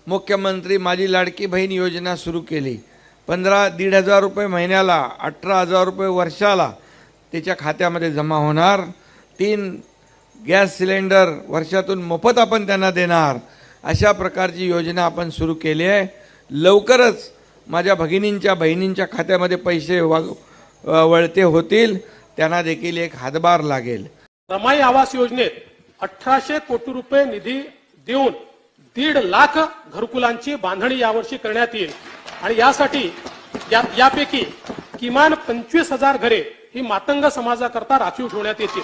मुख्यमंत्री माझी लाडकी बहीण योजना सुरू केली। 15,500 रुपये महिन्याला, 18,000 रुपये वर्षाला त्याच्या खात्यामध्ये जमा होणार। 3 गॅस सिलेंडर वर्षातून मोफत आपण त्यांना देणार। अशा प्रकारची योजना आपण सुरू केली आहे। लवकरच माझ्या भगिनींच्या बहिणींच्या खात्यामध्ये पैसे वळते होतील, त्यांना देखील एक हातभार लागेल। रमाई आवास योजनेत 1800 कोटी रुपये निधी देऊन 1.5 लाख घरकुलांची बांधणी यावर्षी करण्यात येईल आणि यासाठी यापैकी किमान 25,000 घरे ही मातंग समाजाकरता राखीव ठेवण्यात येतील।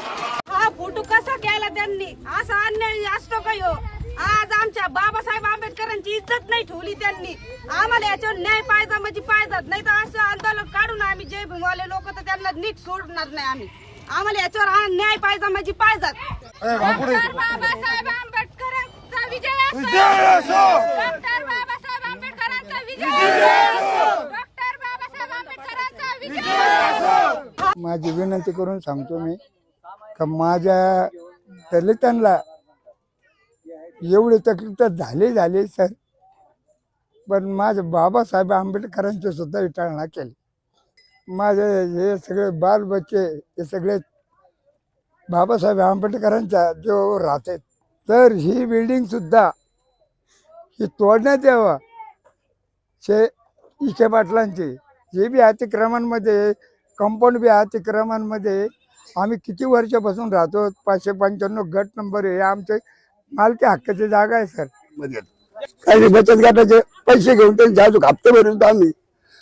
हा फोटो कसा केला त्यांनी? असा अन्याय असतो का ह्यो? आज आमच्या बाबासाहेब आंबेडकरांची इज्जत नाही ठेवली त्यांनी। आम्हाला याच्यावर न्याय पाहिजे म्हणजे पाहिजेच, नाही तर असं आंदोलन काढून आम्ही जय भीमवाले लोक तर त्यांना नीट सोडणार नाही आम्ही। आम्हाला याच्यावर न्याय पाहिजे म्हणजे पाहिजेच। बाबासाहेब आंबेडकरांचा विजय असो, डॉक्टर बाबासाहेब आंबेडकरांचा विजय असो, डॉक्टर बाबासाहेब आंबेडकरांचा विजय असो। माझी विनंती करून सांगतो मी का माझ्या दलितांना एवढी तकलीफ तर झाली सर, पण माझ्या बाबासाहेब आंबेडकरांचे सुद्धा विचारणा केली। माझे हे सगळे बाल बच्चे हे सगळे बाबासाहेब आंबेडकरांच्या जो राहते, तर ही बिल्डिंग सुद्धा ही तोडण्यात यावं। इके पाटलांची जे बी अतिक्रमणामध्ये, कंपाऊंड बी अतिक्रमणामध्ये आम्ही किती वर्षापासून राहतो। 595 गट नंबर हे आमचे मालकी हक्काची जागा आहे सर। काही बचत गटाचे पैसे घेऊन त्यांचे अजून हप्ते भरून आम्ही,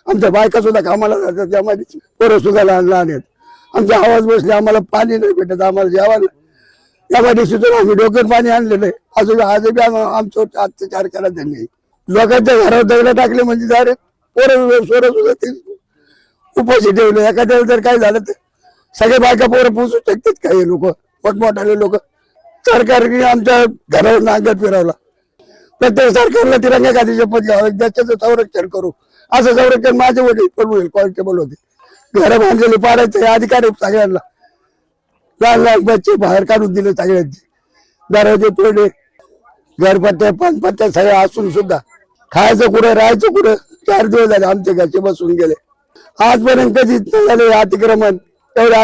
आमच्या बायका सुद्धा कामाला जातात, त्यामध्ये पोरं सुद्धा लहान लहान आहेत। आमचे आवाज बसले, आम्हाला पाणी नाही भेटत, आम्हाला जेवायला त्यामध्ये सुद्धा आम्ही डोक्यात पाणी आणलेलं आहे। अजून आजही आमचं अत्याचार केला त्यांनी। लोकांच्या घरावर दगड टाकले म्हणजे डायरेक्ट पोरं सुद्धा ते उपाशी ठेवले। एखाद्याला जर काय झालं तर सगळे बायका पोरं पोचू शकतात काही लोक, मोठमोठाले लोक। सरकारने आमच्या घरावर नांगत फिरवला। प्रत्येक सरकारला तिरंगा गादी शपथ घ्यावं, त्याचं संरक्षण करू। असं संरक्षण माझे वडील पण होईल, कॉन्स्टेबल होते, घर बांधलेले पाडायचे अधिकार आहे सगळ्यांना। लहान लहान बच्चे बाहेर काढून दिले सगळ्यांचे, दरवाजे तोडले, घरपट्ट्या पानपट्ट्या सगळ्या असून सुद्धा खायचं कुठं, राहायचं कुठं? 4 दिवस झाले आमचे घरचे बसून गेले। आजपर्यंत कधीच नाही झाले अतिक्रमण एवढे